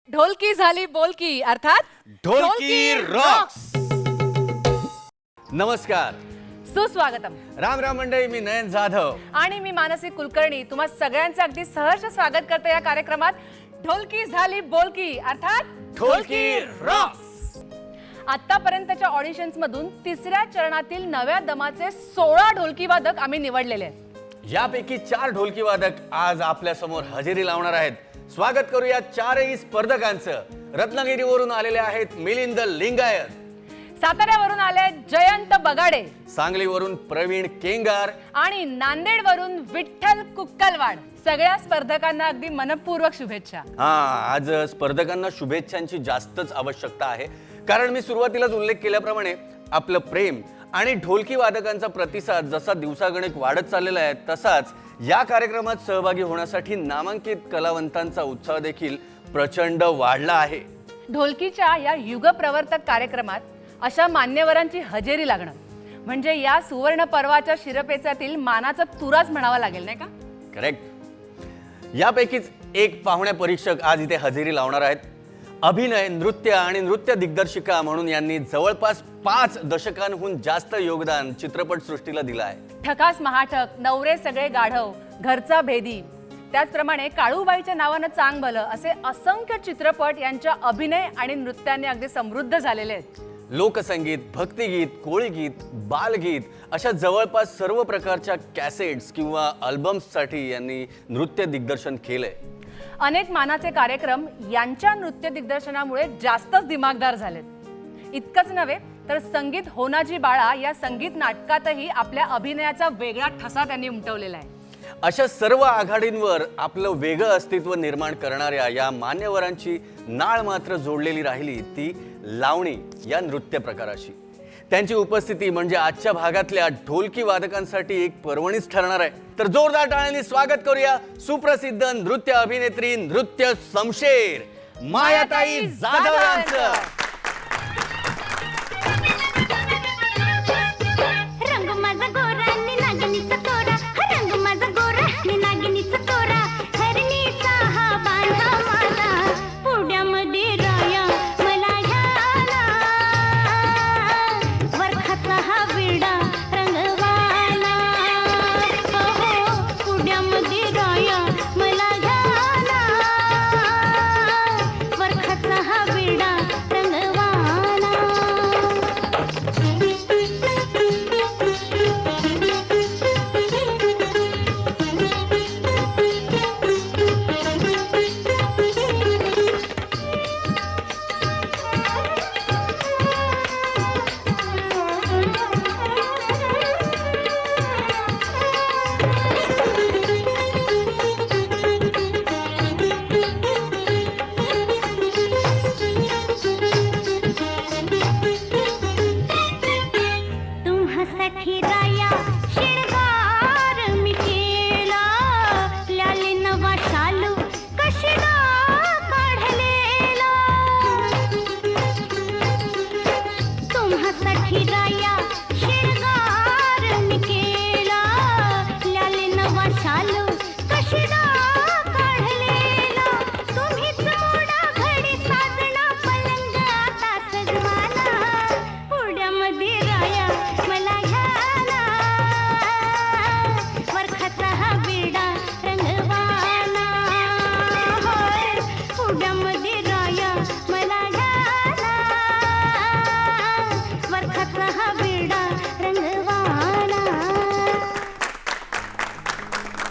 ढोलकी झाली बोलकी अर्थात ढोलकी रॉक्स. नमस्कार, सुस्वागतम. राम राम मंडळी. मी नयन जाधव आणि मी मानसी कुलकर्णी तुम्हा सगळ्यांचे अगदी सहर्ष स्वागत करते या कार्यक्रमात ढोलकी झाली बोलकी अर्थात ढोलकी रॉक्स. आतापर्यंतच्या ऑडिशन्स मधून तिसऱ्या चरणातील नव्या दमाचे 16 ढोलकी वादक आम्ही निवडलेले आहेत. यापैकी 4 ढोलकी वादक आज आपल्या समोर हजेरी लावणार आहेत. स्वागत करूया चारही स्पर्धकांचं. रत्नागिरीवरून आलेले आहेत मिलिंद लिंगायत, साताऱ्यावरून आले जयंत बगाडे, सांगलीवरून प्रवीण केंगार आणि नांदेडवरून विठ्ठल कुक्कलवाड. सगळ्या स्पर्धकांना अगदी मनपूर्वक शुभेच्छा. आज स्पर्धकांना शुभेच्छांची जास्तच आवश्यकता आहे, कारण मी सुरुवातीलाच उल्लेख केल्याप्रमाणे आपलं प्रेम आणि ढोलकी वादकांचा प्रतिसाद जसा दिवसागणिक वाढत चाललेला आहे, तसाच या कार्यक्रमात सहभागी होण्यासाठी नामांकित कलावंतांचा उत्साह देखील प्रचंड वाढला आहे. ढोलकीच्या या युगप्रवर्तक कार्यक्रमात अशा मान्यवरांची हजेरी लागणं म्हणजे या सुवर्ण पर्वाच्या शिरपेचातील मानाचा तुराच म्हणावा लागेल, नाही का? करेक्ट. यापैकीच एक पाहुण्या परीक्षक आज इथे हजेरी लावणार आहेत. अभिनय, नृत्य आणि नृत्य दिग्दर्शिका म्हणून यांनी जवळपास 5 दशकांहून जास्त योगदान चित्रपट सृष्टीला दिलं आहे. ठकास महाठक, नवरे सगळे गाढव, घरचा भेदी, त्याचप्रमाणे काळूबाईच्या नावानं चांग भलं असे असंख्य चित्रपट यांच्या अभिनय आणि नृत्याने अगदी समृद्ध झालेले आहेत. लोकसंगीत, भक्तिगीत, कोळीगीत, बालगीत अशा जवळपास सर्व प्रकारच्या कॅसेट्स किंवा अल्बम्ससाठी यांनी नृत्य दिग्दर्शन केलंय. अनेक मानाचे कार्यक्रम यांच्या नृत्य दिग्दर्शनामुळे जास्तच दिमागदार झालेत. इतकंच नव्हे तर संगीत होनाजी बाळा या संगीत नाटकातही आपल्या अभिनयाचा वेगळा ठसा त्यांनी उमटवलेला आहे. अशा सर्व आघाडींवर आपलं वेगळं अस्तित्व निर्माण करणाऱ्या या मान्यवरांची नाळ मात्र जोडलेली राहिली ती लावणी या नृत्य प्रकाराशी. त्यांची उपस्थिती म्हणजे आजच्या भागातल्या ढोलकी वादकांसाठी एक पर्वणीच ठरणार आहे. तर जोरदार टाळ्यांनी स्वागत करूया सुप्रसिद्ध नृत्य अभिनेत्री, नृत्य शमशेर मायाताई जाधव यांचं.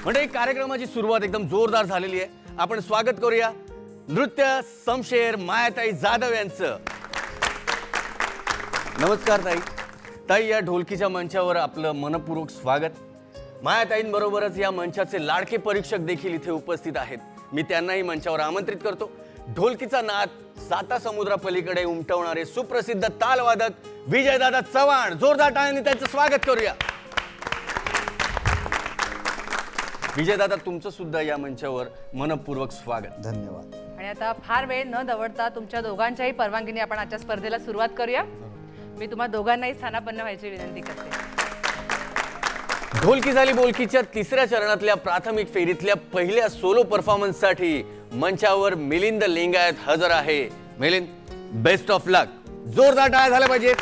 म्हणजे कार्यक्रमाची सुरुवात एकदम जोरदार झालेली आहे. आपण स्वागत करूया नृत्य शमशेर मायाताई जाधव यांचं. नमस्कार ताई. ताई, या ढोलकीच्या मंचावर आपलं मनपूर्वक स्वागत. मायाताईंबरोबरच या मंचाचे लाडके परीक्षक देखील इथे उपस्थित आहेत. मी त्यांनाही मंचावर आमंत्रित करतो. ढोलकीचा नाद साता समुद्रापलीकडे उमटवणारे सुप्रसिद्ध तालवादक विजयदादा चव्हाण. जोरदार टाळ्यांनी त्यांचं स्वागत करूया. विजयदादा, तुमचं सुद्धा या मंचावर मनपूर्वक स्वागत. धन्यवाद. आणि आता फार वेळ न दवडता तुमच्या दोघांच्याही परवानगीने आपण आजच्या स्पर्धेला सुरुवात करूया. मी तुम्हा दोघांनाही स्थानापन्न व्हायची विनंती करते. ढोलकी झाली बोलकीच्या तिसऱ्या चरणातल्या प्राथमिक फेरीतल्या पहिल्या सोलो परफॉर्मन्ससाठी मंचावर मिलिंद लिंगायत हजर आहे. मिलिंद, बेस्ट ऑफ लक. जोरदार टाळ्या झाल्या पाहिजे.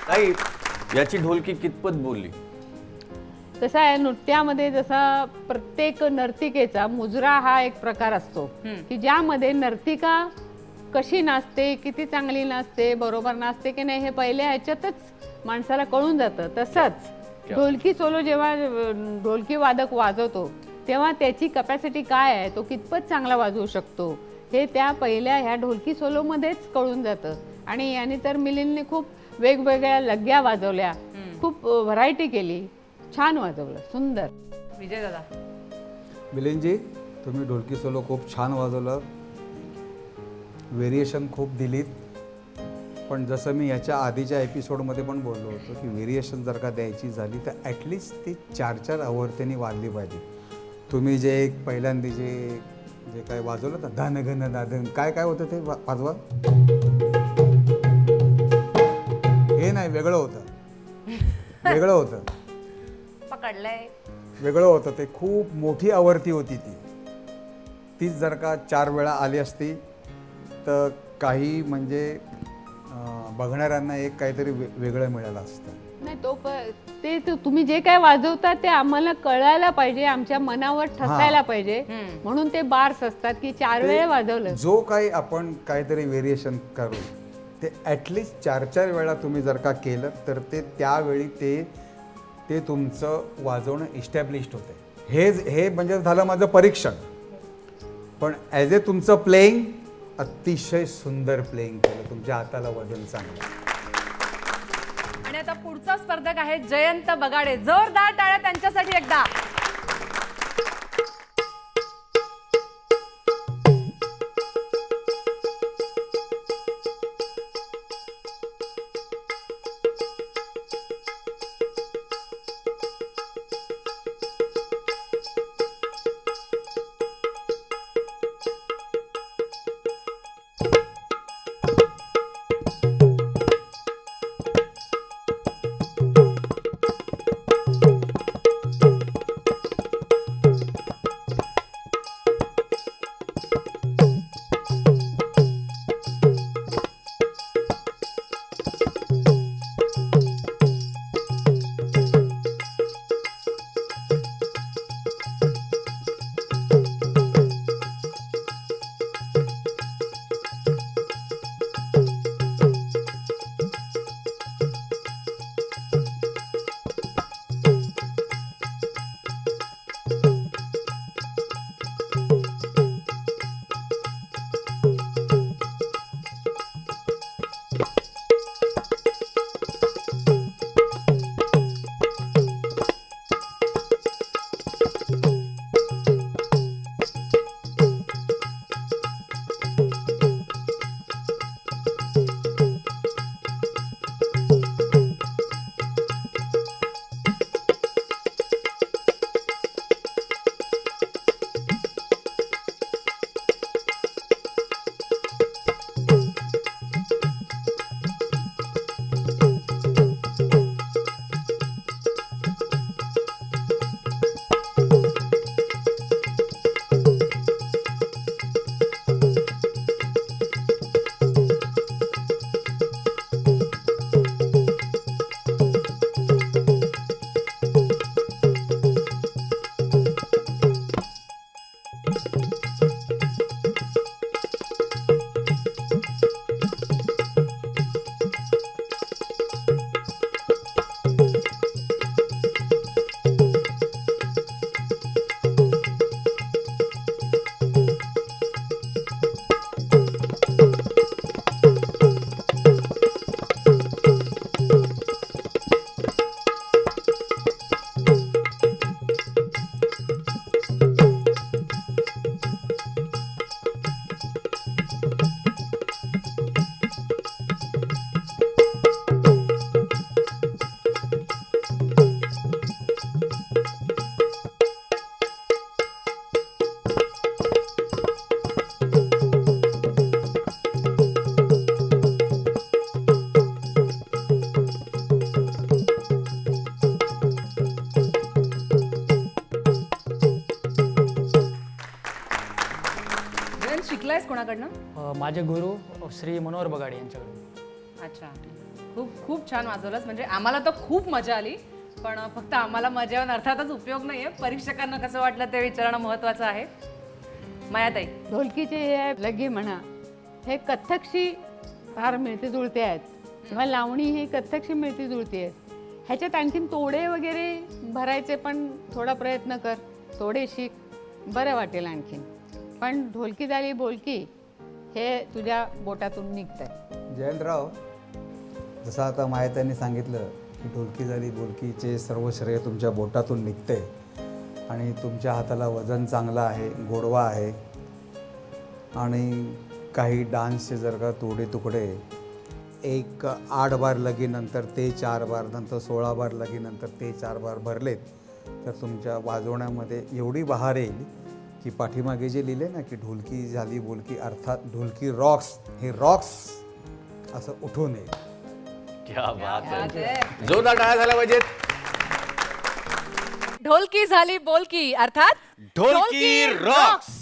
ताई, याची ढोलकी कितपत बोलली? कसं आहे, नृत्यामध्ये जसा प्रत्येक नर्तिकेचा मुजरा हा एक प्रकार असतो की ज्यामध्ये नर्तिका कशी नाचते, किती चांगली नाचते, बरोबर नाचते की नाही हे पहिल्या ह्याच्यातच माणसाला कळून जातं. तसंच ढोलकी सोलो जेव्हा ढोलकी वादक वाजवतो तेव्हा त्याची कपॅसिटी काय आहे, तो कितपत चांगला वाजवू शकतो हे त्या पहिल्या ह्या ढोलकी सोलोमध्येच कळून जातं. आणि याने तर मिलिंदने खूप वेगवेगळ्या लग्या वाजवल्या, खूप व्हरायटी केली, छान वाजवलं, सुंदर. विजय दादा, मिलिंदजी, तुम्ही ढोलकी सोलो खूप छान वाजवलं, व्हेरिएशन खूप दिलीत. पण जसं मी याच्या आधीच्या एपिसोडमध्ये पण बोललो होतो की व्हेरिएशन जर का द्यायची झाली तर ॲटलिस्ट ती 4-4 आवर्त्यांनी वाजली पाहिजे. तुम्ही जे एक पहिल्यांदा जे काय वाजवलं ना, धन घन दादन काय काय होतं ते वाजवा, हे नाही, वेगळं होतं, वेगळं होतं, पकडलंय, वेगळं होतं ते. खूप मोठी आवर्ती होती तीच जर का 4 वेळा आली असती तर काही म्हणजे बघणाऱ्यांना एक काहीतरी वेगळं मिळालं असतं. नाही, ते तुम्ही जे काय वाजवता ते आम्हाला कळायला पाहिजे, आमच्या मनावर ठसायला पाहिजे, म्हणून ते बार्स असतात की 4 वेळा वाजवलं. जो काही आपण काहीतरी व्हेरिएशन करू ते ॲटलिस्ट 4-4 वेळा तुम्ही जर का केलं तर ते त्यावेळी ते तुमचं वाजवणं इस्टॅब्लिश्ड होते. हे म्हणजे झालं माझं परीक्षण. पण ॲज ए तुमचं प्लेईंग अतिशय सुंदर प्लेईंग केलं, तुमच्या हाताला वजन चांगलं. आणि आता पुढचा स्पर्धक आहे जयंत बगाडे. जोरदार टाळ्या त्यांच्यासाठी एकदा. कोणाकडनं? माझे गुरु श्री मनोहर बगाडे यांच्याकडून. अच्छा, खूप खूप छान वाजवलंस. म्हणजे आम्हाला तर खूप मजा आली, पण फक्त आम्हाला मजा येऊन अर्थातच उपयोग नाहीये, परीक्षकांना कसं वाटलं ते विचारणं महत्त्वाचं आहे. मायाताई, ढोलकीचे हे लगे म्हणा हे कथ्थकशी फार मिळते जुळते आहेत किंवा लावणी ही कथ्थकशी मिळती जुळती आहेत. ह्याच्यात आणखीन तोडे वगैरे भरायचे, पण थोडा प्रयत्न कर, तोडे शिक, बरं वाटेल आणखीन. पण ढोलकी झाली बोलकी हे तुझ्या बोटातून निघतंय. जयंतराव, जसं आता मायतांनी सांगितलं की ढोलकी झाली बोलकीचे सर्व श्रेय तुमच्या बोटातून निघते आणि तुमच्या हाताला वजन चांगलं आहे, गोडवा आहे आणि काही डान्सचे जर का तोडे तुकडे 8 बार लगीनंतर ते 4 बार, नंतर 16 बार लगीनंतर ते 4 बार भरलेत तर तुमच्या वाजवण्यामध्ये एवढी बहार येईल की पाठीमागे जे लिहिले ना की ढोलकी झाली बोलकी अर्थात ढोलकी रॉक्स, हे रॉक्स असं उठून येईल. क्या बात आहे. जोरदार टाळ्या झाल्या पाहिजेत. ढोलकी झाली बोलकी अर्थात ढोलकी रॉक्स.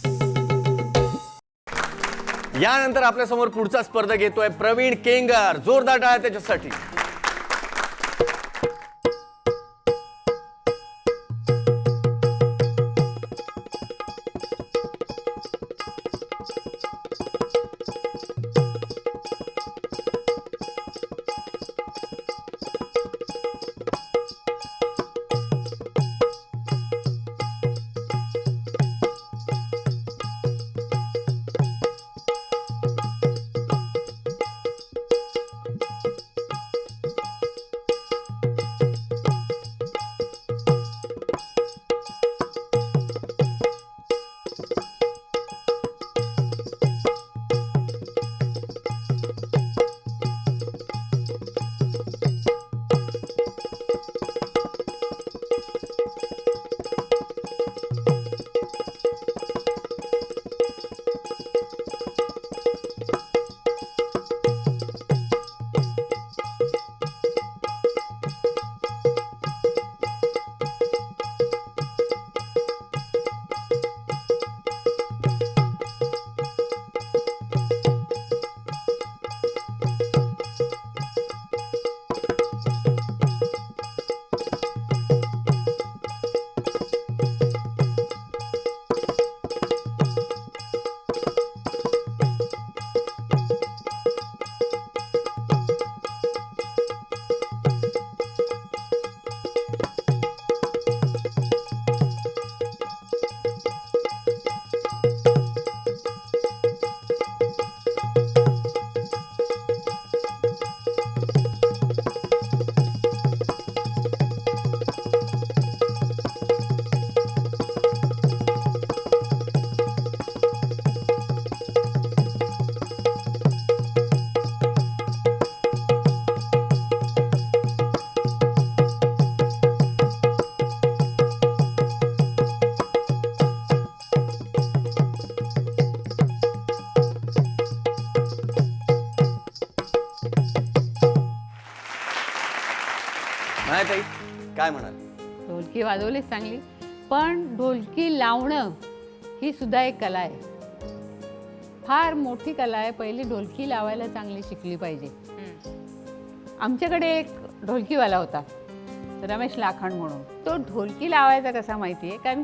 यानंतर आपल्या समोर पुढचा स्पर्धक येतोय प्रवीण केंगार. जोरदार टाळ्या त्याच्यासाठी. मायाताई, काय म्हणाल? ढोलकी वाजवलीच चांगली, पण ढोलकी लावणं ही सुद्धा एक कला आहे, फार मोठी कला आहे. पहिली ढोलकी लावायला चांगली शिकली पाहिजे. आमच्याकडे एक ढोलकीवाला होता रमेश लाखण म्हणून. तो ढोलकी लावायचा कसा माहिती आहे, कारण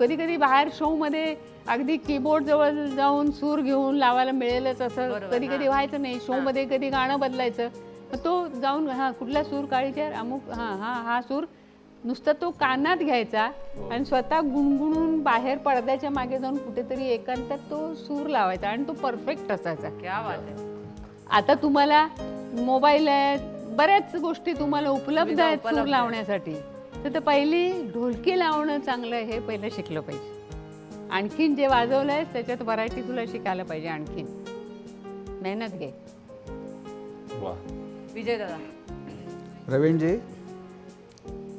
कधी कधी बाहेर शोमध्ये अगदी कीबोर्ड जवळ जाऊन सूर घेऊन लावायला मिळेलच असं कधी कधी व्हायचं नाही. शोमध्ये कधी गाणं बदलायचं, मग तो जाऊन हा कुठला सूर काळीचार अमुक हा सूर नुसता तो कानात घ्यायचा आणि स्वतः गुणगुणून बाहेर पडद्याच्या मागे जाऊन कुठेतरी एकांतात तो सूर लावायचा आणि तो परफेक्ट असायचा. क्या बात आहे. आता तुम्हाला मोबाईल आहे, बऱ्याच गोष्टी तुम्हाला उपलब्ध आहेत सूर लावण्यासाठी. तर पहिली ढोलकी लावणं चांगलं हे पहिलं शिकलं पाहिजे. आणखीन जे वाजवलं आहे त्याच्यात व्हरायटी तुला शिकायला पाहिजे. आणखीन मेहनत घे. विजय दादा, प्रवीणजी,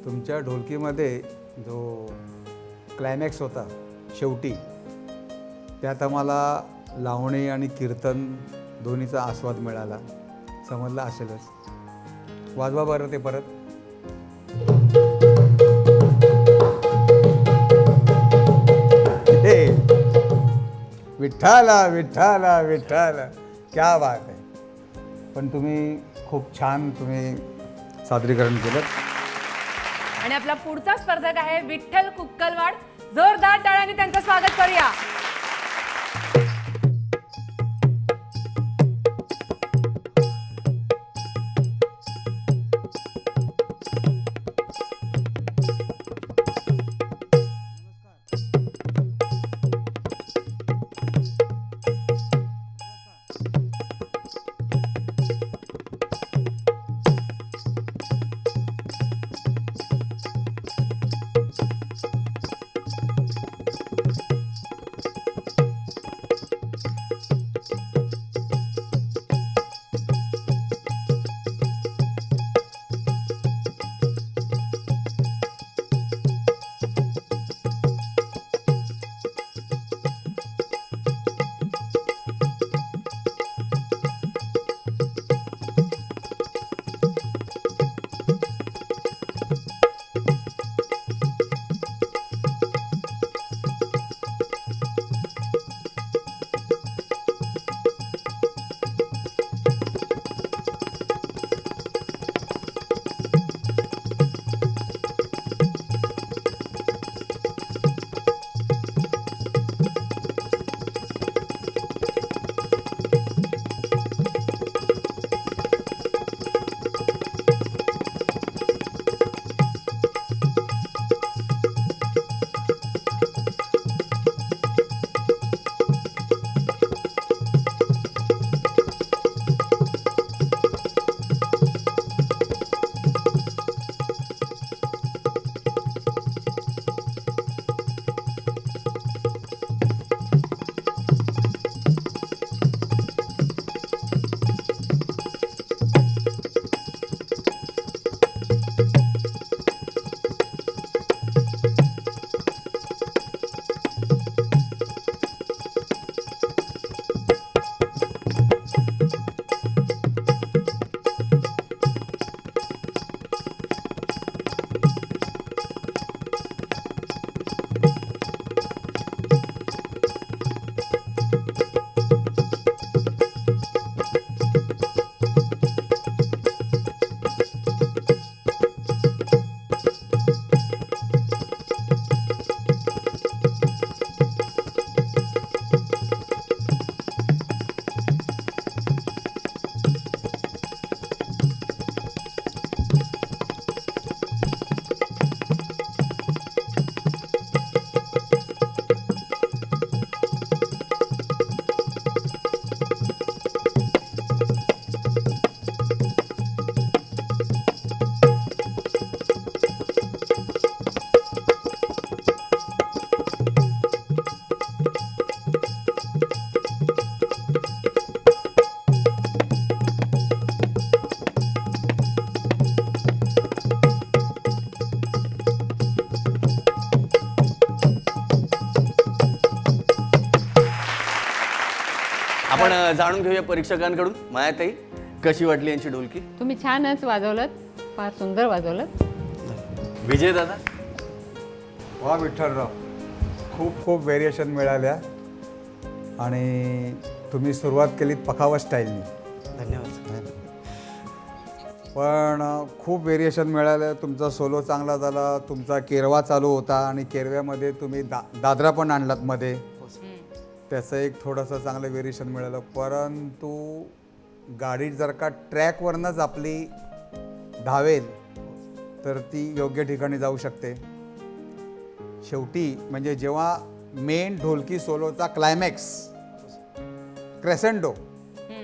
तुमच्या ढोलकीमध्ये जो क्लायमॅक्स होता शेवटी, त्यात आम्हाला लावणी आणि कीर्तन दोन्हीचा आस्वाद मिळाला. समजलं असेलच. वाजवा बरं ते परत. विठ्ठला विठ्ठला विठ्ठला, क्या बात आहे. पण तुम्ही खूप छान सादरीकरण केलं. आणि आपला पुढचा स्पर्धक आहे विठ्ठल कुक्कलवाड. जोरदार टाळ्यांनी त्यांचं स्वागत करूया. आपण जाणून घेऊया परीक्षकांकडून. मायाताई, कशी वाटली यांची ढोलकी? तुम्ही छानच वाजवलं, फार सुंदर वाजवलं. विजय दादा? वा विठ्ठलराव, खूप खूप व्हेरिएशन मिळाल्या आणि तुम्ही सुरुवात केलीत पखावत स्टाईलनी. धन्यवाद. पण खूप व्हेरिएशन मिळालं. तुमचा सोलो चांगला झाला, तुमचा केरवा चालू होता आणि केरव्यामध्ये तुम्ही दादरा पण आणलात मध्ये, त्याचं एक थोडंसं चांगलं व्हेरिएशन मिळालं. परंतु गाडी जर का ट्रॅकवरनंच आपली धावेल तर ती योग्य ठिकाणी जाऊ शकते. शेवटी म्हणजे जेव्हा मेन ढोलकी सोलोचा क्लायमॅक्स क्रेसेंडो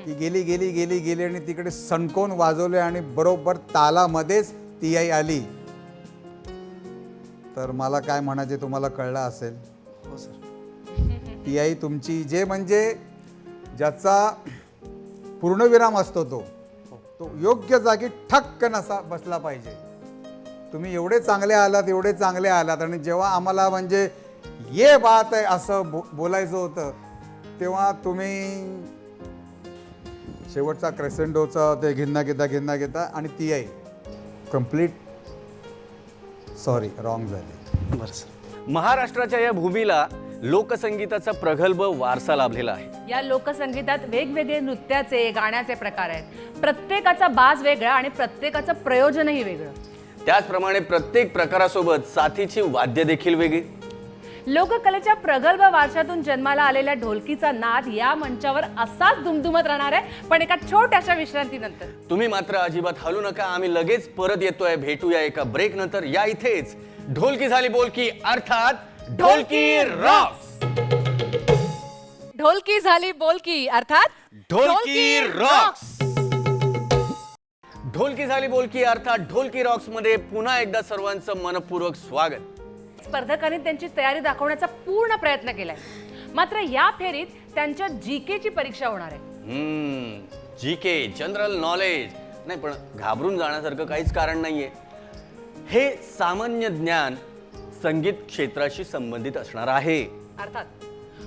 ती गेली गेली गेली गेली आणि तिकडे सणकवून वाजवले आणि बरोबर तालामध्येच ती आई आली, तर मला काय म्हणायचे तुम्हाला कळलं असेल. हो सर. ती आई तुमची जे म्हणजे ज्याचा पूर्णविराम असतो तो योग्य जागी ठक्कन असा बसला पाहिजे. तुम्ही एवढे चांगले आलात आणि जेव्हा आम्हाला म्हणजे ये बात आहे असं बोलायचं होतं तेव्हा तुम्ही शेवटचा क्रेसेंडोचा ते घेता घेता आणि ती आई कम्प्लीट सॉरी रॉंग झाली. बरं सर. महाराष्ट्राच्या या भूमीला लोकसंगीताचा प्रगल्भ वारसा लाभलेला आहे. या लोकसंगीतात वेगवेगळे नृत्याचे गाण्याचे प्रकार आहेत. प्रत्येकाचा बाज वेगळा आणि प्रत्येकाचं प्रयोजनही वेगळं. त्याचप्रमाणे प्रत्येक प्रकारासोबत साथीची वाद्य देखील वेगळी. लोककलेच्या प्रगल्भ वारशातून जन्माला आलेल्या ढोलकीचा नाद या मंचावर असाच दुमदुमत राहणार आहे, पण एका छोट्याशा विश्रांतीनंतर. तुम्ही मात्र अजिबात हलू नका. आम्ही लगेच परत येतोय. भेटूया एका ब्रेक नंतर. या इथेच ढोलकी झाली बोलकी, अर्थात ढोलकी रॉक्स. ढोलकी झाली बोलकी अर्थात ढोलकी रॉक्स. ढोलकी झाली बोलकी अर्थात ढोलकी रॉक्स मध्ये पुन्हा एकदा सर्वांचं मनपूर्वक स्वागत. स्पर्धकांनी त्यांची तयारी दाखवण्याचा पूर्ण प्रयत्न केलाय, मात्र या फेरीत त्यांच्या जीकेची परीक्षा होणार आहे. जीके जनरल नॉलेज नाही, पण घाबरून जाण्यासारखं काहीच कारण नाहीये. हे सामान्य ज्ञान संगीत क्षेत्राशी संबंधित असणार आहे. अर्थात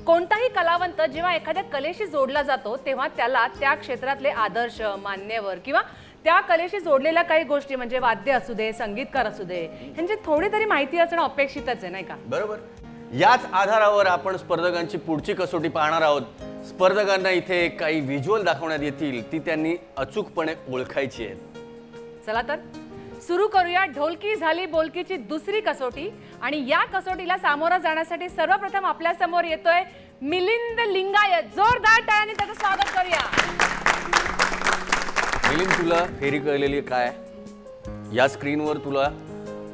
कोणताही कलावंत जेव्हा एखाद्या कलेशी जोडला जातो तेव्हा त्याला त्या क्षेत्रातले आदर्श, मान्यवर किंवा त्या कलेशी जोडलेल्या काही गोष्टी म्हणजे वाद्य असू दे, संगीतकार असू दे, ह्यांची थोडी तरी माहिती असणं अपेक्षितच आहे, नाही का? बरोबर. याच आधारावर आपण स्पर्धकांची पुढची कसोटी पाहणार आहोत. स्पर्धकांना इथे काही व्हिज्युअल दाखवण्यात येतील, ती त्यांनी अचूकपणे ओळखायची आहेत. चला तर सुरू करूया ढोलकी झाली बोलकीची दुसरी कसोटी. आणि या कसोटीला सामोरं जाण्यासाठी सर्वप्रथम आपल्या समोर येतोय मिलिंद लिंगायत. जोरदार टाळ्यांनी त्याचं स्वागत करूया. मिलिंद, तुला फेरी कळलेली काय? या स्क्रीनवर तुला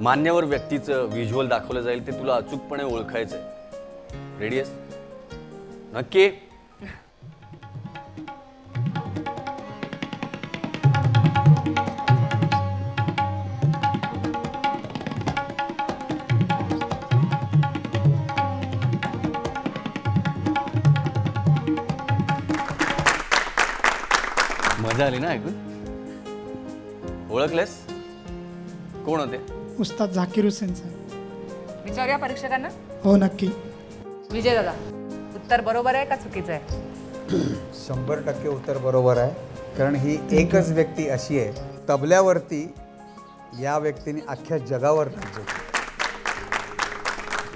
मान्यवर व्यक्तीचं व्हिज्युअल दाखवलं जाईल, ते तुला अचूकपणे ओळखायचंय. रेडी आहेस? नक्की? मजा आली ना ऐकून? ओळखलेस? कोण होते? उस्ताद झाकीर हुसेन साहेब. विचारूया परीक्षकांना. हो नक्की. विजय दादा, उत्तर बरोबर आहे का चुकीचं आहे? 100% उत्तर बरोबर आहे. कारण ही एकच व्यक्ती अशी आहे, तबल्यावरती या व्यक्तीने अख्ख्या जगावर राज्य केलं.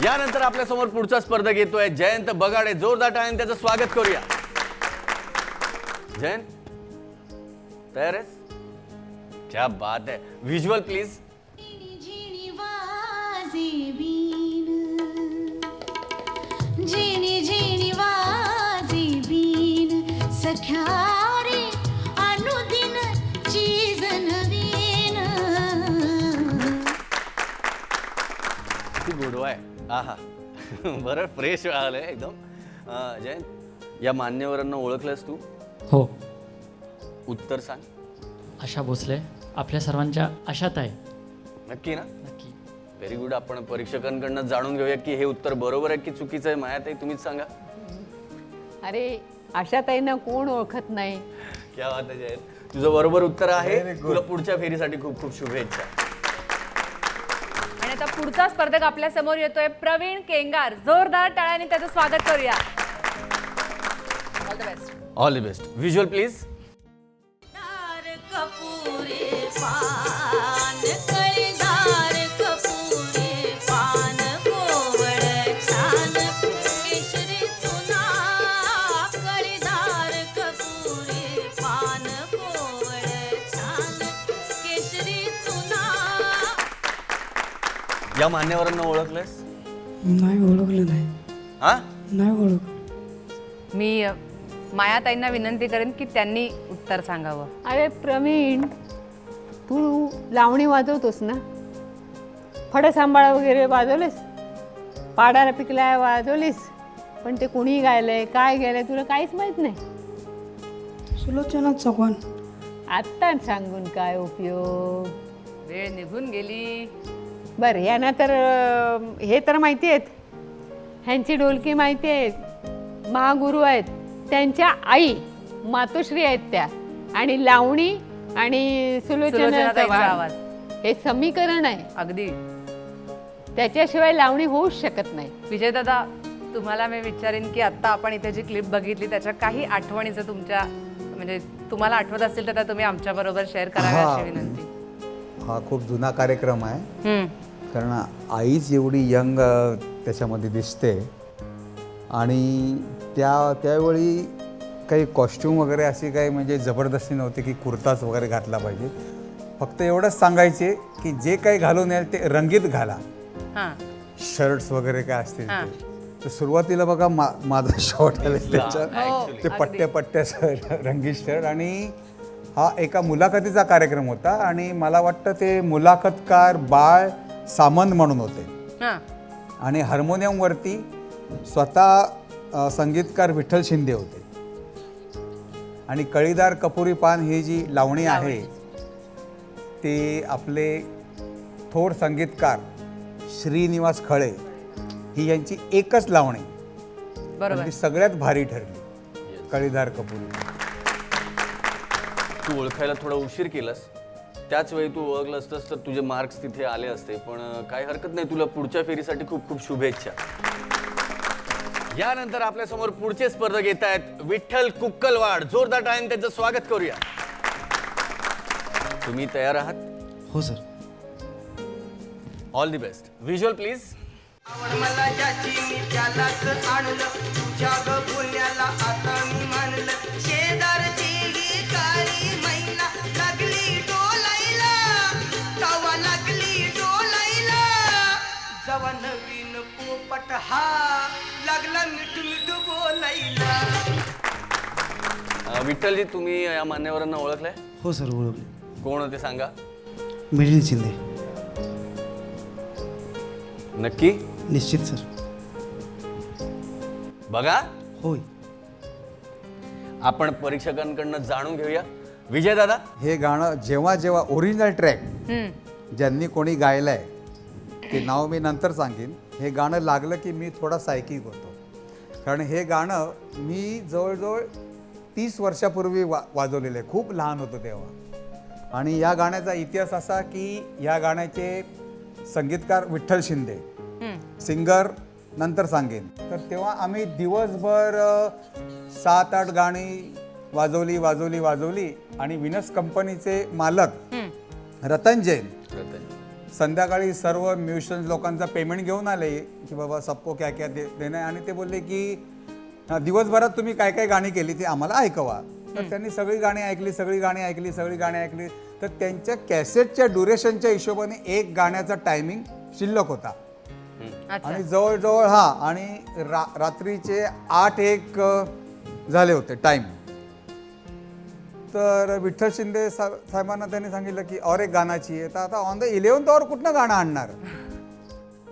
यानंतर आपल्या समोर पुढचा स्पर्धक येतोय जयंत बगाडे. जोरदार टाळ्यांनी त्याचं स्वागत करूया. जयंत, तयार आहेस? क्या बात है. Visual please. झिणी वाजे बीन, झिणी झिणी वाजे बीन, सख्या रे अनुदिन चीज नवीन. खूप गोडवा आहे. आहा. बरं, फ्रेश आलंय एकदम. जयंत, या मान्यवरांना ओळखलंस तू? हो. उत्तर सांग. आशा भोसले आपल्या सर्वांच्या आशात आहे. नक्की ना? नक्की. Very good. आपण परीक्षकांकडनं जाणून घेऊया की हे उत्तर बरोबर आहे की चुकीचं आहे. मायाताई, तुम्हीच सांगा. अरे आशाताईंना कोण ओळखत नाही? क्या बात आहे जयंत, तुझं बरोबर उत्तर आहे. Very good. तुला पुढच्या फेरीसाठी खूप खूप शुभेच्छा. आणि आता पुढचा स्पर्धक आपल्या समोर येतोय प्रवीण केंगार. जोरदार टाळ्यांनी त्याचं स्वागत करूया. All the best. All the best. Visual please. कपुरे पान, कळीदार कपुरे पान, गोवळ छान केशरी चुना, कळीदार कपुरे पान, गोवळ छान केशरी चुना. या मान्यवरांना ओळखलंस? नाही ओळखलं नाही. हा? नाही ओळख. मी मायाताईंना विनंती करेन की त्यांनी उत्तर सांगावं. अरे प्रवीण, तू लावणी वाजवतोस ना? फडसांबाळा वगैरे वाजवलेस? पाडाला पिकलाय वाजवलीस? पण ते कुणी गायलंय, काय गायलंय तुला काहीच माहित नाही. सुलोचना चव्हाण. आत्ता सांगून काय उपयोग? वेळ निघून गेली. बरं, यांना तर हे तर माहिती आहेत, ह्यांची ढोलकी माहिती आहेत, महागुरू आहेत, त्यांच्या आई मातोश्री आहेत त्या, आणि लावणी आणि सुलोचना सुलोचनाताईंचा चव्हाण आवाज. हे समीकरण आहे. अगदी. त्याच्याशिवाय लावणी होऊच शकत नाही. विजय दादा, तुम्हाला मी विचारेन की आता आपण इथे जी क्लिप बघितली त्याच्या काही आठवणीचं तुमच्या म्हणजे तुम्हाला आठवत असेल तर त्या तुम्ही आमच्या बरोबर शेअर कराव्या हा. अशी विनंती. हा खूप जुना कार्यक्रम आहे. कारण आईच एवढी यंग त्याच्यामध्ये दिसते. आणि त्यावेळी काही कॉस्ट्यूम वगैरे अशी काही म्हणजे जबरदस्ती नव्हती की कुर्ताच वगैरे घातला पाहिजे. फक्त एवढंच सांगायचे की जे काही घालून याल ते रंगीत घाला. हां शर्ट्स वगैरे काय असतील हां. ते. तर सुरुवातीला बघा माझा शॉर्ट आले त्याच्यात हो, ते पट्ट्या रंगीत शर्ट. आणि हा एका मुलाखतीचा कार्यक्रम होता आणि मला वाटतं ते मुलाखतकार बाळ सामंत म्हणून होते हां आणि हार्मोनियमवरती स्वतः संगीतकार विठ्ठल शिंदे होते. आणि कळीदार कपुरी पान ही जी लावणी आहे ते आपले थोर संगीतकार श्रीनिवास खळे ही यांची एकच लावणी बरोबर. ती सगळ्यात भारी ठरली कळीदार कपुरी. तू ओळखायला थोडा उशीर केलास, त्याच वेळी तू ओळखलं असतंस तर तुझे मार्क्स तिथे आले असते. पण काही हरकत नाही, तुला पुढच्या फेरीसाठी खूप खूप शुभेच्छा. यानंतर आपल्या समोर पुढचे स्पर्धक येत आहेत विठ्ठल कुक्कलवाड. जोरदार टाळ्यांनी त्यांचं स्वागत करूया. तुम्ही तयार आहात? हो sir. All the best. Visual please. आवड मला ज्याची मी त्यालाच आणलं, तुझ्या ग पुण्याला आता मी मानलं. शेजारची ही काळी मैना लागली डोलायला, तवा लागली डोलायला. जवा नवीन पोपट हा लागला मिठू मिठू बोलायला. विठ्ठलजी, तुम्ही या मान्यवरांना ओळखलंय? हो सर, ओळखले. कोण होते सांगा? मिलिंद शिंदे. नक्की? निश्चित सर. बघा, होय. आपण परीक्षकांकडनं जाणून घेऊया. विजय दादा, हे गाणं जेव्हा ओरिजिनल ट्रॅक ज्यांनी कोणी गायलंय ते नाव मी नंतर सांगेन. हे गाणं लागलं की मी थोडा सायकिक होतो, कारण हे गाणं मी जवळजवळ 30 वर्षापूर्वी वाजवलेलं आहे. खूप लहान होतो तेव्हा. आणि या गाण्याचा इतिहास असा की या गाण्याचे संगीतकार विठ्ठल शिंदे, सिंगर नंतर सांगेन. तर तेव्हा आम्ही दिवसभर 7-8 गाणी वाजवली आणि विनस कंपनीचे मालक रतन जैन संध्याकाळी सर्व म्युझिशियन्स लोकांचा पेमेंट घेऊन आले की बाबा सबको क्या क्या देणं. आणि ते बोलले की दिवसभरात तुम्ही काय काय गाणी केली ती आम्हाला ऐकवा. तर त्यांनी सगळी गाणी ऐकली. तर त्यांच्या कॅसेटच्या ड्युरेशनच्या हिशोबाने एक गाण्याचा टायमिंग शिल्लक होता. आणि जवळजवळ आणि रात्रीचे 8-1 झाले होते टाईम. तर विठ्ठल शिंदे साहेबांना त्यांनी सांगितलं की और एक गाना चाहिए. तर आता ऑन द 11th आवर कुठनं गाणं आणणार.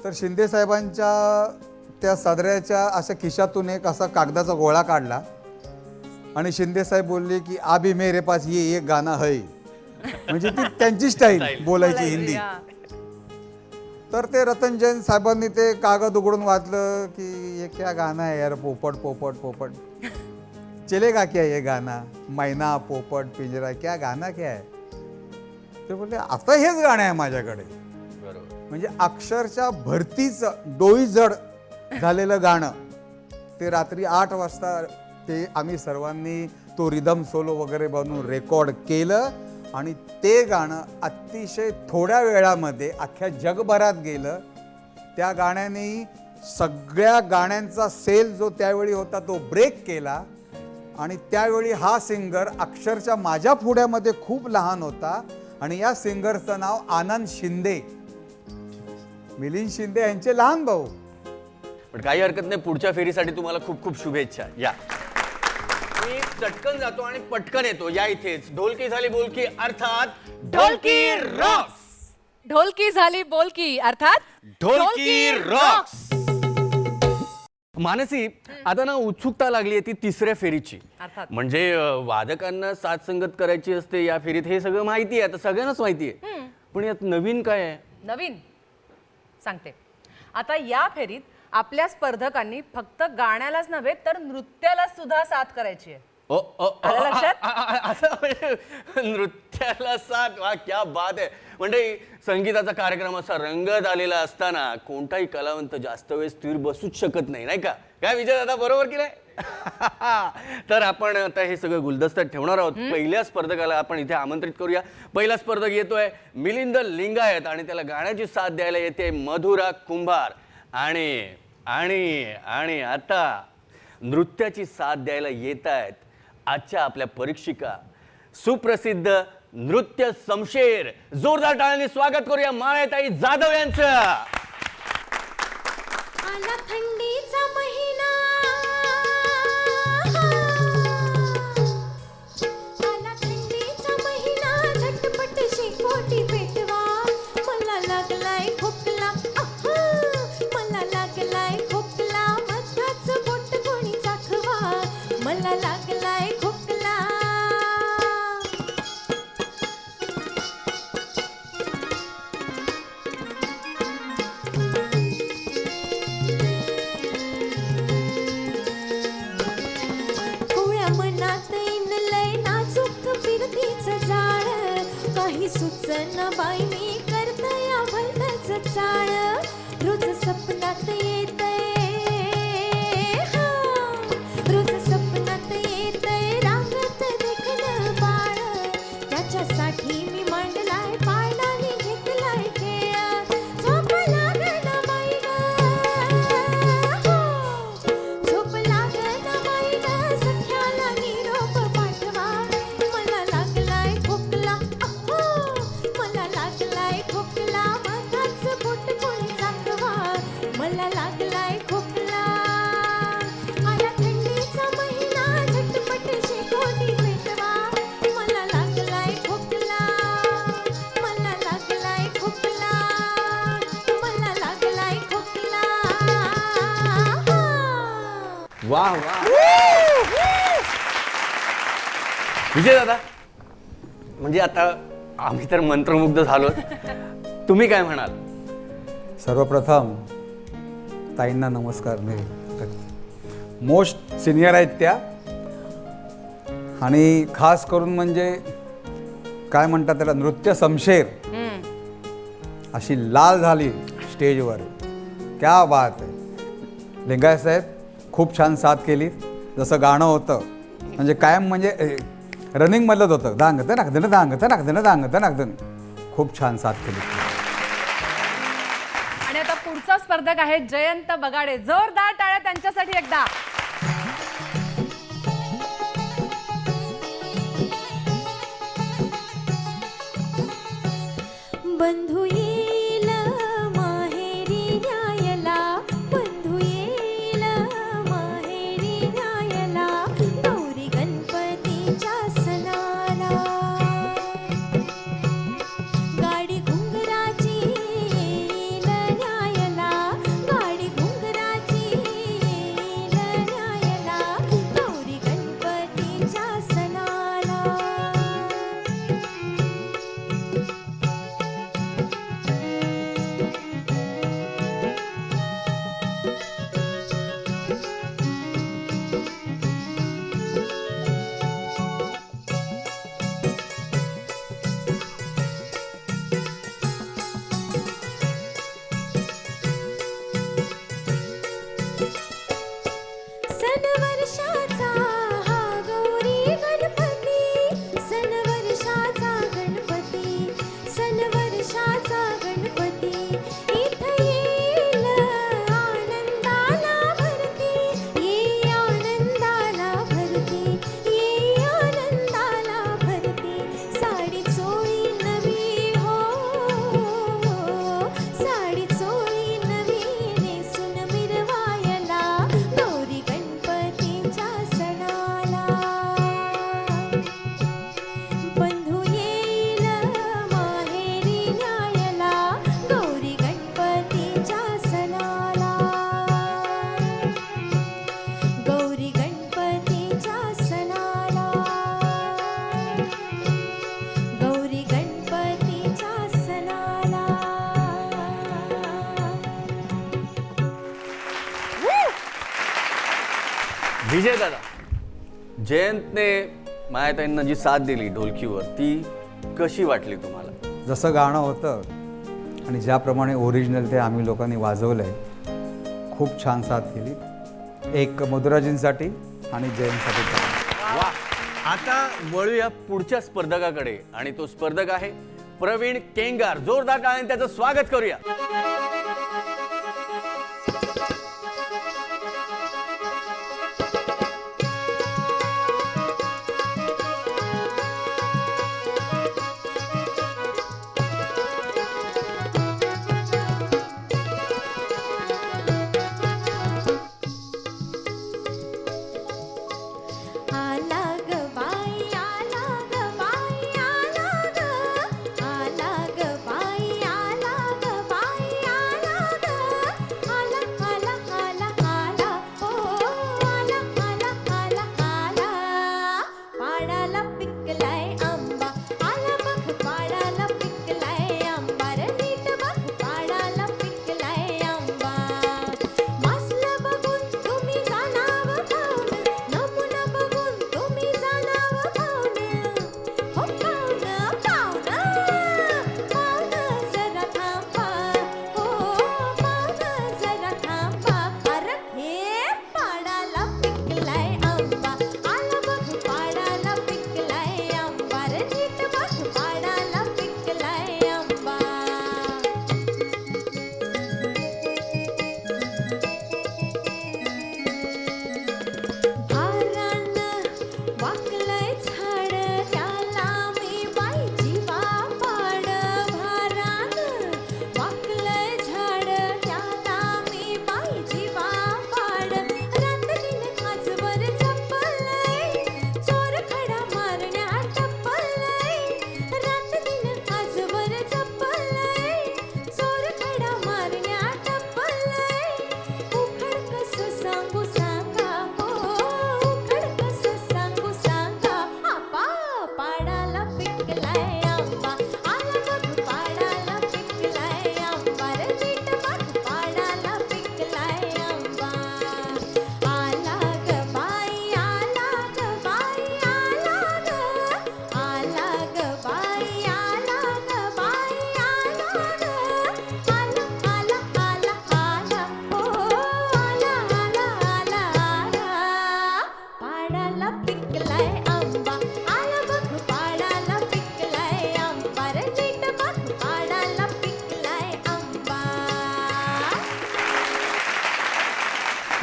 तर शिंदे साहेबांच्या त्या सदऱ्याच्या अशा खिशातून एक असा कागदाचा गोळा काढला आणि शिंदे साहेब बोलले की अभी मेरे पास ये एक गाना है. म्हणजे ती त्यांची स्टाईल बोलायची हिंदी. तर ते रतन जैन साहेबांनी ते कागद उघडून वाचलं की ये क्या गाना है यार, पोपट पोपट पोपट चलेगा क्या ये गाना, मैना पोपट पिंजरा, क्या गाना क्या है. ते बोलले आता हेच गाणं आहे माझ्याकडे. बरोबर. म्हणजे अक्षरशः भरतीच डोई जड झालेलं गाणं ते रात्री 8 वाजता ते आम्ही सर्वांनी तो रिदम सोलो वगैरे बनवून रेकॉर्ड केलं. आणि ते गाणं अतिशय थोड्या वेळामध्ये अख्ख्या जगभरात गेलं. त्या गाण्याने सगळ्या गाण्यांचा सेल जो त्यावेळी होता तो ब्रेक केला. आणि त्यावेळी हा सिंगर अक्षरशः माझ्या पुढ्यामध्ये खूप लहान होता. आणि या सिंगरचं नाव आनंद शिंदे, मिलिंद शिंदे यांचे लहान भाऊ. पण काही हरकत नाही, पुढच्या फेरीसाठी तुम्हाला खूप खूप शुभेच्छा. या, मी चटकन जातो आणि पटकन येतो. या इथेच. ढोलकी झाली बोलकी अर्थात ढोलकी रॉक्स. ढोलकी झाली बोलकी अर्थात ढोलकी रॉक्स. मानसी, आता ना उत्सुकता लागली आहे ती तिसऱ्या फेरीची. अर्थात. म्हणजे वादकांना साथ संगत करायची असते या फेरीत, हे सगळं माहिती आहे, आता सगळ्यांनाच माहिती आहे. पण यात नवीन काय आहे? नवीन सांगते. आता या फेरीत आपल्या स्पर्धकांनी फक्त गाण्यालाच नव्हे तर नृत्याला सुद्धा साथ करायची आहे. आलं लक्षात? नृत्याला साथ, वा क्या बात आहे. म्हणजे संगीताचा कार्यक्रम असा रंगत आलेला असताना कोणताही कलावंत जास्त वेळ स्थिर बसूच शकत नाही, नाही का? काय विजय दादा, बरोबर की नाही? तर आपण आता हे सगळं गुलदस्त्यात ठेवणार आहोत. पहिल्या स्पर्धकाला आपण इथे आमंत्रित करूया. पहिला स्पर्धक येतोय मिलिंद लिंगायत आणि त्याला गाण्याची साथ द्यायला येते मधुरा कुंभार. आणि आणि आणि आता नृत्याची साथ द्यायला येत आहेत आजच्या आपल्या परीक्षिका सुप्रसिद्ध नृत्य समशेर. जोरदार टाळ्यांनी स्वागत करूया माळाताई जाधव यांचं. आला थंडीचा महिना आला थंडीचा महिना झटपट शेकोटी पेटवा मला लागलाय खोकला मला लागलाय खोकला मधाच बोट कोणी दाखवा मला लागलाय खोकला काही सुचना बाई मी करतया भलतच चाळ रोज सपनात येतय रोज सपनात येतय रांगत देखणं बाळ त्याच्यासाठी मी मांडलाय पाळणाने घेतलाय खेळ झोप लागना बाई झोप लागना बाई सख्याला निरोप पाठवा मला लागलाय खोकला मला लागलाय खोकला मधाच बोट कोणी दाखवा मला लागलाय खोकला आला थंडीचा महिना झटपट शेकोटी पेटवा मला लागलाय खोकला मला लागलाय खोकला मला लागलाय खोकला वा वा विजय दादा, म्हणजे आता आम्ही तर मंत्रमुग्ध झालो. तुम्ही काय म्हणाल? सर्वप्रथम ताईंना नमस्कार. मी मोस्ट सिनियर आहेत त्या आणि खास करून म्हणजे काय म्हणतात त्याला नृत्य समशेर अशी लाल झाली स्टेजवर. क्या बात आहे. लिंगायत साहेब खूप छान साथ केली. जसं गाणं होतं म्हणजे कायम म्हणजे रनिंगमधलंच होतं. दांगतं नागदन दांगतं नागदन दांगतं नागदन. खूप छान साथ केली. आणि आता पुढचा स्पर्धक आहे जयंत बगाडे. जोरदार टाळ्या त्यांच्यासाठी एकदा. बंधू येईल माहेरी न्यायला बंधू येईल माहेरी न्यायला गौरी गणपतीच्या सणाला गाडी घुंगराची येईल न्यायला गाडी घुंगराची येईल न्यायला गौरी गणपतीच्या सणाला सन वर्षाचा हा गौरी गणपती सन वर्षाचा गणपती सन वर्षाचा गणपती इथं येईल आनंदाला भरती ये आनंदाला भरती ये आनंदाला भरती साडी चोळी नवी हो साडी चोळी नवी नेसून मिरवायला गौरी गणपतीच्या सणाला बंधू येईल माहेरी न्यायला गौरी गणपतीच्या सणाला गौरी गणपतीच्या सणाला गौरी गणपतीच्या सणाला विजय दादा, जयंतने मायाताईंना जी साथ दिली ढोलकीवर ती कशी वाटली तुम्हाला? जसं गाणं होतं आणि ज्याप्रमाणे ओरिजिनल ते आम्ही लोकांनी वाजवलं आहे खूप छान साथ केली. एक मधुराजींसाठी आणि जयंतसाठी. वा. आता वळूया पुढच्या स्पर्धकाकडे आणि तो स्पर्धक आहे प्रवीण केंगार. जोरदार टाळ्यांनी त्याचं स्वागत करूया.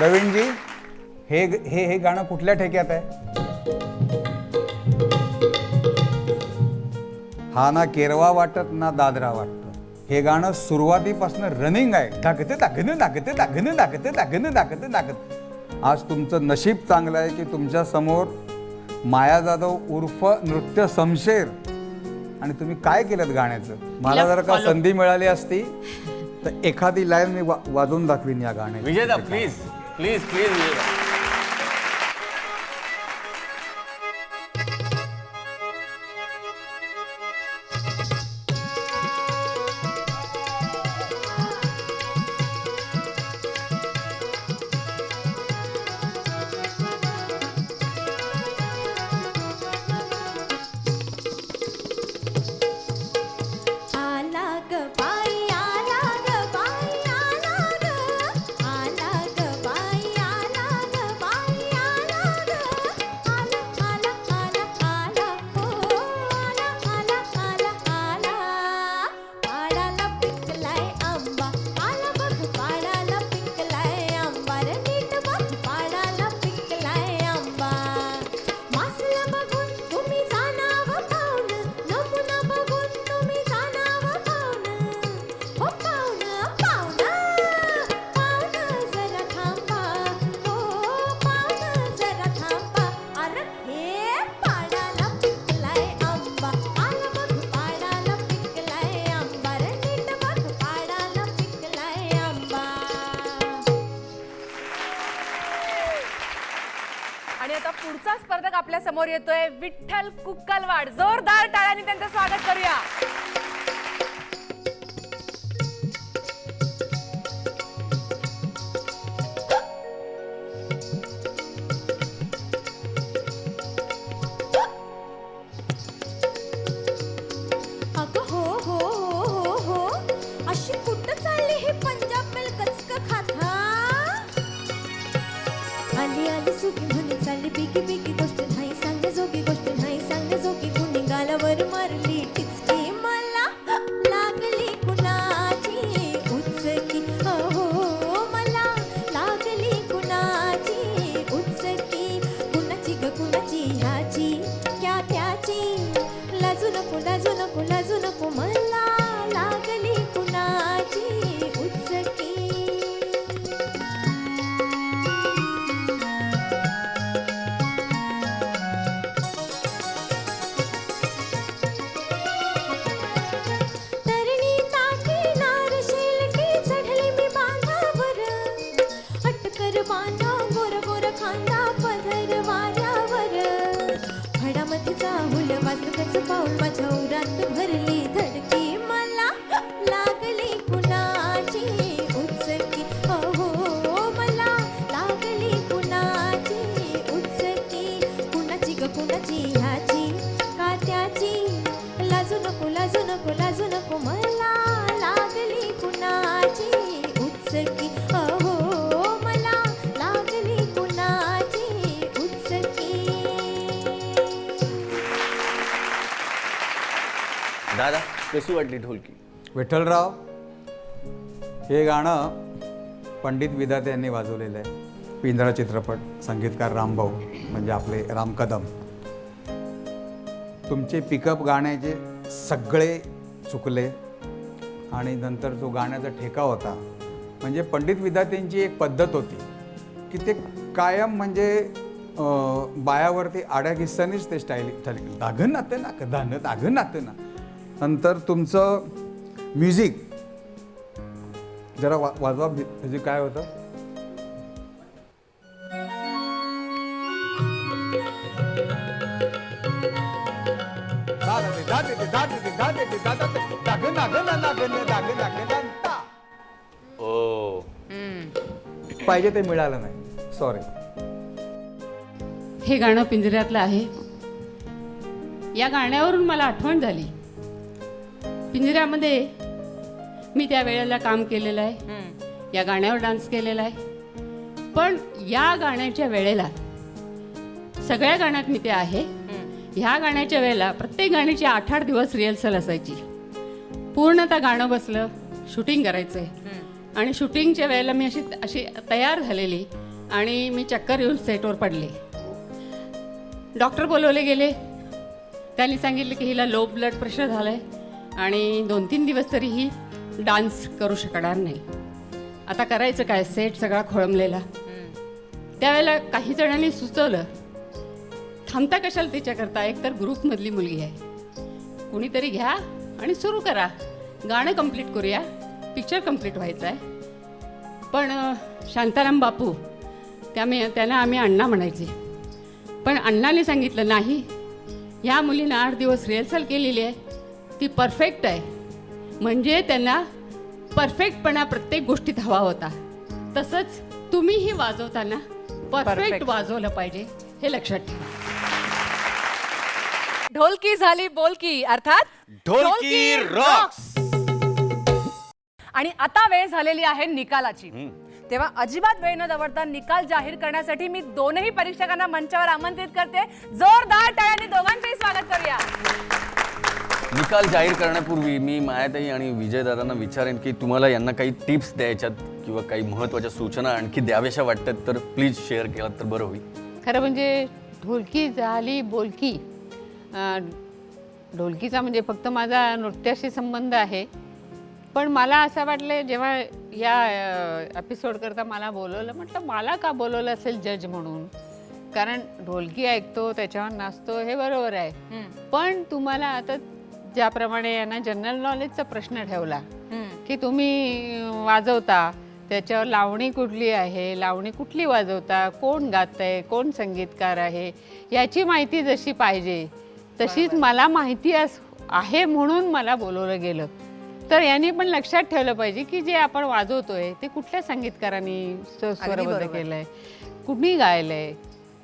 प्रवीणजी, हे हे हे गाणं कुठल्या ठेक्यात आहे? हा ना केरवा वाटत ना दादरा वाटत. हे गाणं सुरुवातीपासून रनिंग आहे. दाखते दाखते दाखते दाखते दाखते दाखते दाखते दाखते. आज तुमचं नशीब चांगलं आहे की तुमच्या समोर माया जाधव उर्फ नृत्य शमशेर, आणि तुम्ही काय केलं गाण्याचं. मला जर का संधी मिळाली असती तर एखादी लाईन मी वाजवून दाखवीन या गाण्याची. विजयदा प्लीज प्लीज प्लीज विजयदा. आला ग बाई आला ग बाई आला ग आला ग बाई आला ग बाई आला ग आला आला आला आला हो आला आला आला आला पाडाला पिकलाय आंबा आला बघ पाडाला पिकलाय आंबा रे नीट बघ पाडाला पिकलाय आंबा मासला बघून तुम्ही जाणावं पाहुण नमुना बघून तुम्ही जाणावं पाहुण हो पाहुण पाहुण पाहुण जरा थांबा हो पाहुण जरा थांबा अरे हे पाडाला पिकलाय आंबा आला बघ पाडाला पिकलाय आंबा रे नीट बघ पाडाला पिकलाय आंबा. आणि आता पुढचा स्पर्धक आपल्या समोर येतोय विठ्ठल कुक्कलवाड. जोरदार टाळ्यांनी त्यांचं स्वागत करूया. अगं हो हो हो हो अशी कुठं चालली हे पंजाब मेल कचक खात हा आली आली सुकी म्हणे चालली बिगी बिगी गोष्ट नाही सांगे जोगी गोष्ट नाही सांगे जोगी कुणी गालावर मारली टिचकी मला लागली कुणाची उचकी हो मला लागली कुणाची उचकी कुणाची ग कुणाची ह्याची क्या त्याची लाजू नको लाजू नको लाजू नको मला लागली कुणाची उचकी. तरणी ताठी नार शेलटी चढली मी बांधावर अटकर बांधा गोर गोर खांदा पदर वाऱ्यावर फडामध्ये चाहुल वाजकच पाऊल माझ्या उरात भरली धडकी मला लागली कुणाची उचकी हो मला लागली कुणाची उचकी कुणाची ग कुणाची ह्याची का त्याची लाजू नको लाजू नको लाजू नको मला लागली कुणाची उचकी हो मला लागली कुणाची उचकी. दादा कशी वाटली ढोलकी? विठ्ठलराव, हे गाणं पंडित विधाते यांनी वाजवलेलं आहे. पिंजरा चित्रपट, संगीतकार रामभाऊ म्हणजे आपले राम कदम. तुमचे पिकअप गाण्याचे सगळे चुकले आणि नंतर जो गाण्याचा ठेका होता म्हणजे पंडित विधातेंची एक पद्धत होती की ते कायम म्हणजे बायावरती आड्या किस्सानीच ते स्टाईल ठरले. दागन नातं ना कदान दागन नातं ना. नंतर तुमचं म्युझिक जरा वाजवा. म्युझिक काय होतं? ओ पाहिजे ते मिळालं नाही, सॉरी. हे गाणं पिंजऱ्यातलं आहे. या गाण्यावरून मला आठवण झाली. पिंजऱ्यामध्ये मी त्या वेळेला काम केलेलं आहे, या गाण्यावर डान्स केलेला आहे. पण या गाण्याच्या वेळेला सगळ्या गाण्यात मी ते आहे. ह्या गाण्याच्या वेळेला प्रत्येक गाण्याची 8-8 दिवस रिहर्सल असायची. पूर्णतः गाणं बसलं, शूटिंग करायचं आहे. आणि शूटिंगच्या वेळेला मी अशी तयार झालेली आणि मी चक्कर येऊन सेटवर पडले. डॉक्टर बोलवले गेले. त्यांनी सांगितलं की हिला लो ब्लड प्रेशर झालं आहे आणि 2-3 दिवस तरी ही डान्स करू शकणार नाही. आता करायचं काय, सेट सगळा खोळंबलेला. त्यावेळेला काही जणांनी सुचवलं, थांबता कशाला तिच्याकरता, एकतर ग्रुपमधली मुलगी आहे, कुणीतरी घ्या आणि सुरू करा, गाणं कंप्लीट करूया, पिक्चर कंप्लीट व्हायचं आहे. पण शांताराम बापू त्यांना आम्ही अण्णा म्हणायचे. पण अण्णाने सांगितलं नाही, ह्या मुलीनं 8 दिवस रिहर्सल केलेली आहे, ती परफेक्ट आहे. म्हणजे त्यांना परफेक्टपणा प्रत्येक गोष्टीत हवा होता. तसंच तुम्हीही वाजवताना परफेक्ट वाजवलं पाहिजे, हे लक्षात ठेवा. ढोलकी झाली बोलकी, अर्थात ढोलकी रॉक्स. आणि आता वेळ झालेली आहे निकालाची. तेव्हा अजिबात वेळ न दवडता निकाल जाहीर करण्यासाठी मी दोनही परीक्षकांना मंचावर आमंत्रित करते. जोरदार टाळ्यांनी दोघांचंही स्वागत करूया. निकाल जाहीर करण्यापूर्वी मी मायाताई आणि विजयदादांना विचारेन की तुम्हाला यांना काही टिप्स द्यायच्यात किंवा काही महत्त्वाच्या सूचना आणखी द्याव्याशा वाटतात तर प्लीज शेअर केलात तर बरं होईल. खरं म्हणजे ढोलकी झाली बोलकी. ढोलकीचा म्हणजे फक्त माझा नृत्याशी संबंध आहे. पण मला असं वाटलं जेव्हा या एपिसोड करता मला बोलवलं, म्हटलं मला का बोलवलं असेल जज म्हणून, कारण ढोलकी ऐकतो त्याच्यावर नाचतो हे बरोबर आहे. पण तुम्हाला आता ज्याप्रमाणे यांना जनरल नॉलेजचा प्रश्न ठेवला की तुम्ही वाजवता त्याच्यावर लावणी कुठली आहे, लावणी कुठली वाजवता, कोण गातंय, कोण संगीतकार आहे, याची माहिती जशी पाहिजे तशीच मला माहिती आहे म्हणून मला बोलवलं गेलं. तर यांनी पण लक्षात ठेवलं पाहिजे की जे आपण वाजवतोय ते कुठल्या संगीतकारांनी स्वरबद्ध केलंय, कुणी गायलंय.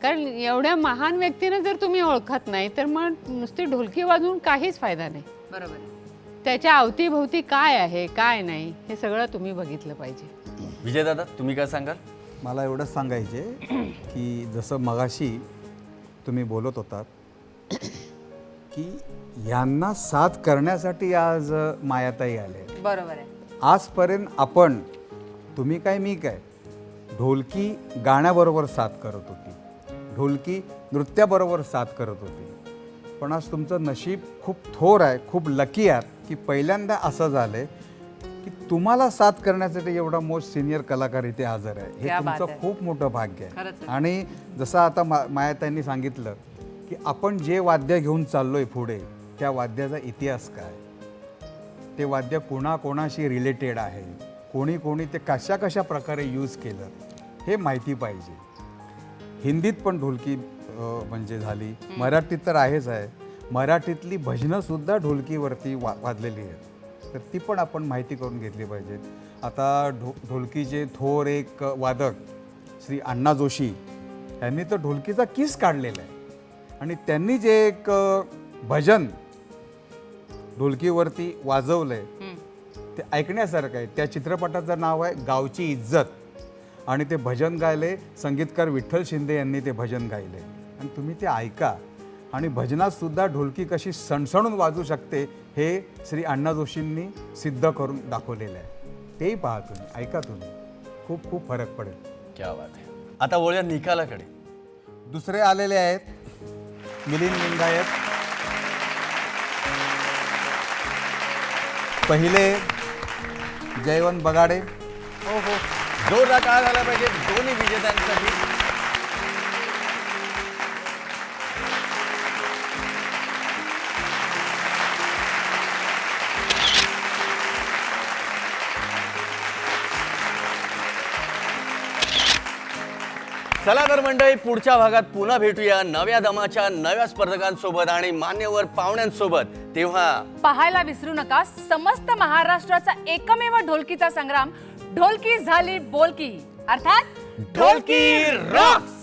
कारण एवढ्या महान व्यक्तीनं जर तुम्ही ओळखत नाही तर मग नुसती ढोलकी वाजवून काहीच फायदा नाही. बरोबर. त्याच्या अवतीभोवती काय आहे काय नाही हे सगळं तुम्ही बघितलं पाहिजे. विजयदादा तुम्ही काय सांगाल? मला एवढंच सांगायचे की जसं मगाशी तुम्ही बोलत होतात की यांना साथ करण्यासाठी आज मायाताई आले. बरोबर आहे. आजपर्यंत आपण, तुम्ही काय मी काय, ढोलकी गाण्याबरोबर साथ करत होती, ढोलकी नृत्याबरोबर साथ करत होती. पण आज तुमचं नशीब खूप थोर आहे, खूप लकी आहात की पहिल्यांदा असं झालं की तुम्हाला साथ करण्यासाठी एवढा मोस्ट सिनियर कलाकार इथे हजर आहे. हे तुमचं खूप मोठं भाग्य आहे. आणि जसं आता मायाताईंनी सांगितलं की आपण जे वाद्य घेऊन चाललोय पुढे, त्या वाद्याचा इतिहास काय, ते वाद्य कोणाकोणाशी रिलेटेड आहे, कोणी कोणी ते कशा कशा प्रकारे यूज केलं हे माहिती पाहिजे. हिंदीत पण ढोलकी म्हणजे झाली, मराठीत तर आहेच आहे. मराठीतली भजनंसुद्धा ढोलकीवरती वाजलेली आहेत, तर ती पण आपण माहिती करून घेतली पाहिजेत. आता ढोलकीचे थोर एक वादक श्री अण्णा जोशी यांनी तर ढोलकीचा किस काढलेला आहे. आणि त्यांनी जे एक भजन ढोलकीवरती वाजवलं आहे ते ऐकण्यासारखं आहे. त्या चित्रपटाचं नाव आहे गावची इज्जत. आणि ते भजन गायले संगीतकार विठ्ठल शिंदे यांनी ते भजन गायले. आणि तुम्ही ते ऐका. आणि भजनातसुद्धा ढोलकी कशी सणसणून वाजू शकते हे श्री अण्णा जोशींनी सिद्ध करून दाखवलेलं आहे. तेही पहा तुम्ही, ऐका तुम्ही, खूप खूप फरक पडेल. क्या बात आहे. आता वळूया निकालाकडे. दुसरे आलेले आहेत मिलिंद लिंगायत, पहिले जयवंत बगाडे. हो हो, जोरदार टाळ्या झाला पाहिजे दोन्ही विजेत्यांसाठी. चला तर मंडळी, पुढच्या भागात पुन्हा भेटूया नव्या दमाच्या नव्या स्पर्धकांसोबत आणि मान्यवर पाहुण्यांसोबत. तेव्हा पाहायला विसरू नका समस्त महाराष्ट्राचा एकमेव ढोलकीचा संग्राम, ढोलकी झाली बोलकी, अर्थात ढोलकी रॉक्स.